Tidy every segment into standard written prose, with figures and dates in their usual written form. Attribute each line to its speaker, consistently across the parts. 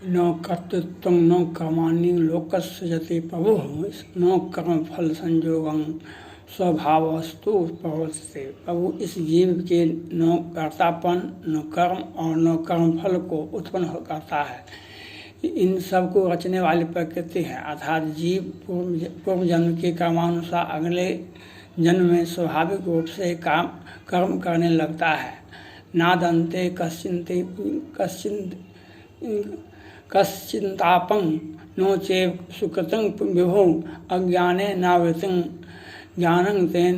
Speaker 1: न कर्तृत्वं न कर्माणि लोकस्सृजति प्रभुः न कर्म फल संयोगं स्वभावस्तु प्रवर्तते। प्रभु इस जीव के न कर्तापन, न कर्म और न कर्म फल को उत्पन्न करता है। इन सब को रचने वाली प्रकृति है, अर्थात जीव पूर्व जन्म के कर्मानुसार अगले जन्म में स्वाभाविक रूप से कर्म करने लगता है। नादन्ते कश्चिन्तापं नो चैव सुकृतं विभो अज्ञाने नावृतं ज्ञानं तेन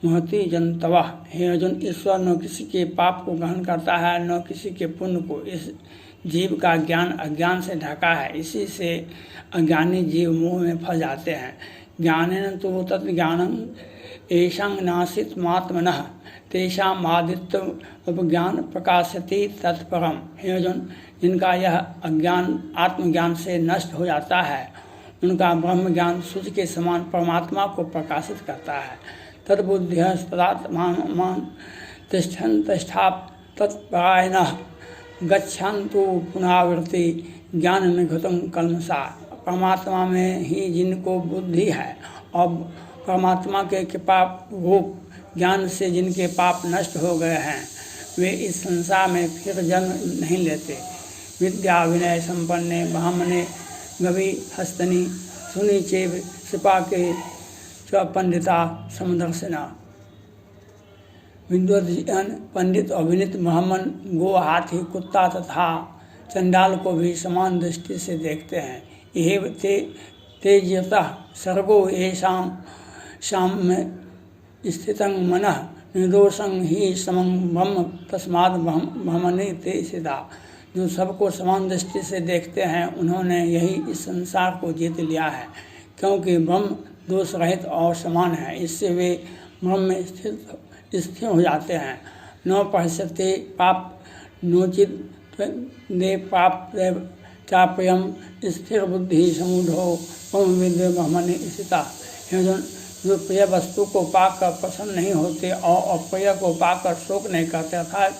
Speaker 1: महति जन्तवः। हे अर्जुन, ईश्वर न किसी के पाप को ग्रहण करता है, न किसी के पुण्य को। इस जीव का ज्ञान अज्ञान से ढका है, इसी से अज्ञानी जीव मोह में फंस जाते हैं। ज्ञानेन तो तत्ज्ञानं येषां नासीत्मात्मनः तेषाम् आदित्यज्ञान प्रकाशति तत्परम। हे अर्जुन, जिनका यह अज्ञान आत्मज्ञान से नष्ट हो जाता है, उनका ब्रह्म ज्ञान सूर्य के समान परमात्मा को प्रकाशित करता है। तद्बुद्धिः सदात्मान तिष्ठन्तिष्ठाप् तत्परायणः गच्छन्तु पुनरावृत्ति ज्ञान निघृतं कल्मषा। परमात्मा में ही जिनको बुद्धि है और परमात्मा के कृपा रूप ज्ञान से जिनके पाप नष्ट हो गए हैं, वे इस संसार में फिर जन्म नहीं लेते। विद्या विनय संपन्ने ब्राह्मणे गवि हस्तनी सुनी चेव सिपा के च पंडिता समदर्शना। विद्वद्जन पंडित और विनित ब्राह्मण गो हाथी कुत्ता तथा चंडाल को भी समान दृष्टि से देखते हैं। यह तेजतः सर्गो येषां साम्य स्थितं मनः निर्दोषं ही समं ब्रह्म तस्माद् ब्रह्मणि ते सिदा। जो सबको समान दृष्टि से देखते हैं, उन्होंने यही इस संसार को जीत लिया है, क्योंकि ब्रह्म दोष रहित और समान है। इससे वे ब्रह्म में स्थिर हो जाते हैं। न पश्यते पाप नोचित दे पाप चाप्यम स्थिर बुद्धि समूढ़ो ब्रह्मविद्य ब्रह्मणि स्थिता। जो प्रिय वस्तु को पाकर प्रसन्न नहीं होते और अप्रिय को पाकर शोक नहीं करते, अर्थात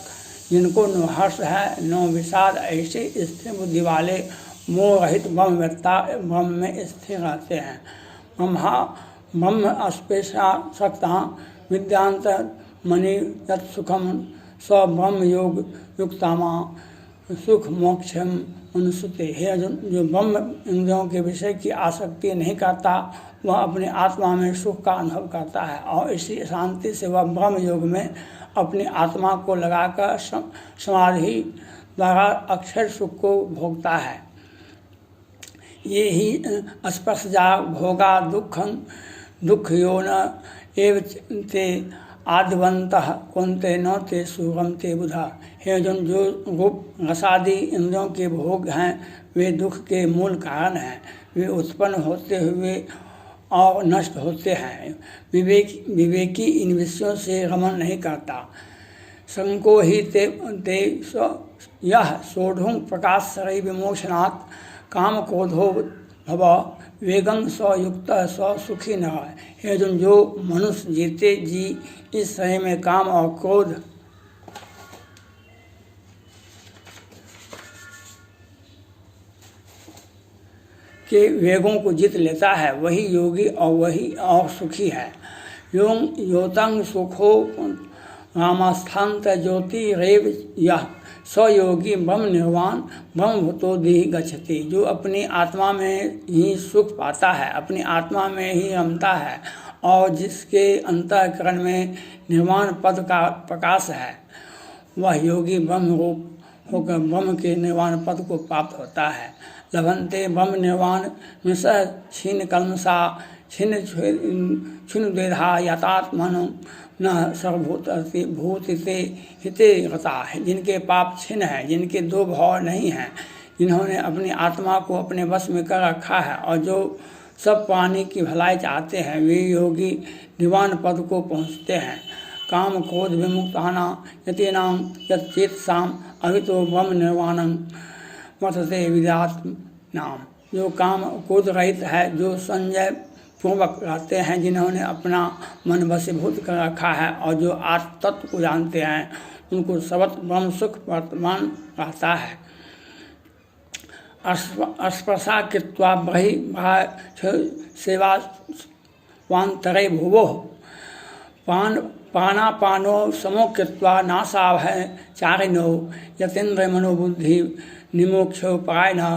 Speaker 1: जिनको न हर्ष है न विषाद, ऐसे स्थिर बुद्धि वाले मोह रहित ब्रह्मवेत्ता ब्रह्म में स्थिर रहते हैं। ब्रह्म अस्पेशा शक्ता विद्यांत मणि तत्सुखम स्व ब्रह्म योग युक्तामा सुख मोक्षम अनुसुते। हे अर्जुन, जो ब्रह्म इंद्रियों के विषय की आसक्ति नहीं करता, वह अपने आत्मा में सुख का अनुभव करता है और इसी शांति से वह ब्रह्म योग में अपनी आत्मा को लगाकर समाधि द्वारा अक्षर सुख को भोगता है। ये ही स्पर्शजा भोगा दुख यो न एव ते आदिवंतः कौन्ते न ते सुगम ते बुधा। हे अर्जुन, जो रूप रसादि इंद्रियों के भोग हैं, वे दुख के मूल कारण हैं। वे उत्पन्न होते हुए और नष्ट होते हैं। विवेकी इन विषयों से रमण नहीं करता। संको ही ते यह सोढ़ुं प्रकाश शरै विमोचनात् काम क्रोधो भव वेगं स्वयुक्त स्व सुखी न। हे अर्जुन, जो मनुष्य जीते जी इस शरीर में काम और क्रोध के वेगों को जीत लेता है, वही योगी और सुखी है। योतं सुखो रामस्थान्त ज्योति रेव यह स्वयोगी ब्रह्म निर्वाण ब्रह्मभूतोधि गच्छति। जो अपनी आत्मा में ही सुख पाता है, अपनी आत्मा में ही रमता है और जिसके अंतःकरण में निर्वाण पद का प्रकाश है, वह योगी ब्रह्म रूप होकर ब्रह्म के निर्वाण पद को प्राप्त होता है। लभन्ते ब्रह्म निर्वाण मिश क्षीण कल्मषा क्षीण द्वेधा यतात्मनो न सर्वभूतिते हिते गता। जिनके पाप छिन्न है, जिनके दो भाव नहीं हैं, जिन्होंने अपनी आत्मा को अपने वश में कर रखा है और जो सब प्राणी की भलाई चाहते हैं, वे योगी निर्वाण पद को पहुँचते हैं। काम क्रोध विमुक्ताना यतीनां यच्चेतसाम अभितो ब्रह्म निर्वाणं वर्तते विदात्म नाम। जो काम क्रोध रहित है, जो संजय पूर्वक रहते हैं, जिन्होंने अपना मन वशीभूत कर रखा है और जो आत्म तत्व को जानते हैं, उनको सर्वत्र ब्रह्म सुख वर्तमान रहता है। अस्पृशा कृत्वा बहि सेवा वान्तरे भुवोः पानापानो समो कृत्वा नासाभय चारिणो यतेन्द्र मनोबुद्धि निमोक्षो परायणः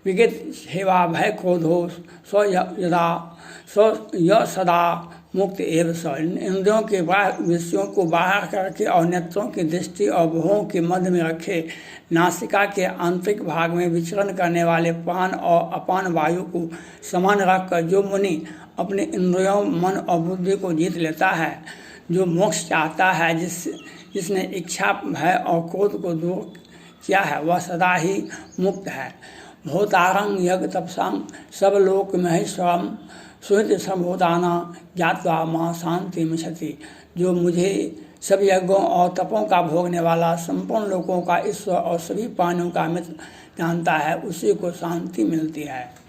Speaker 1: विगत सेवा भय क्रोधो स्व यदा स्व सदा मुक्त एवं स। इंद्रियों के विषयों को बाहर करके और नेत्रों की दृष्टि और भुवों के मध्य में रखे, नासिका के आंतरिक भाग में विचरण करने वाले प्राण और अपान वायु को समान रखकर जो मुनि अपने इंद्रियों, मन और बुद्धि को जीत लेता है, जो मोक्ष चाहता है, जिसने इच्छा, भय और क्रोध को दूर किया है, वह सदा ही मुक्त है। भूतारंग यज्ञ तपसांग सब लोक महेश्वरम सुहृद सर्वभूताना ज्ञात्वा मां शांति मिच्छति। जो मुझे सब यज्ञों और तपों का भोगने वाला, संपूर्ण लोकों का ईश्वर और सभी प्राणियों का मित्र जानता है, उसी को शांति मिलती है।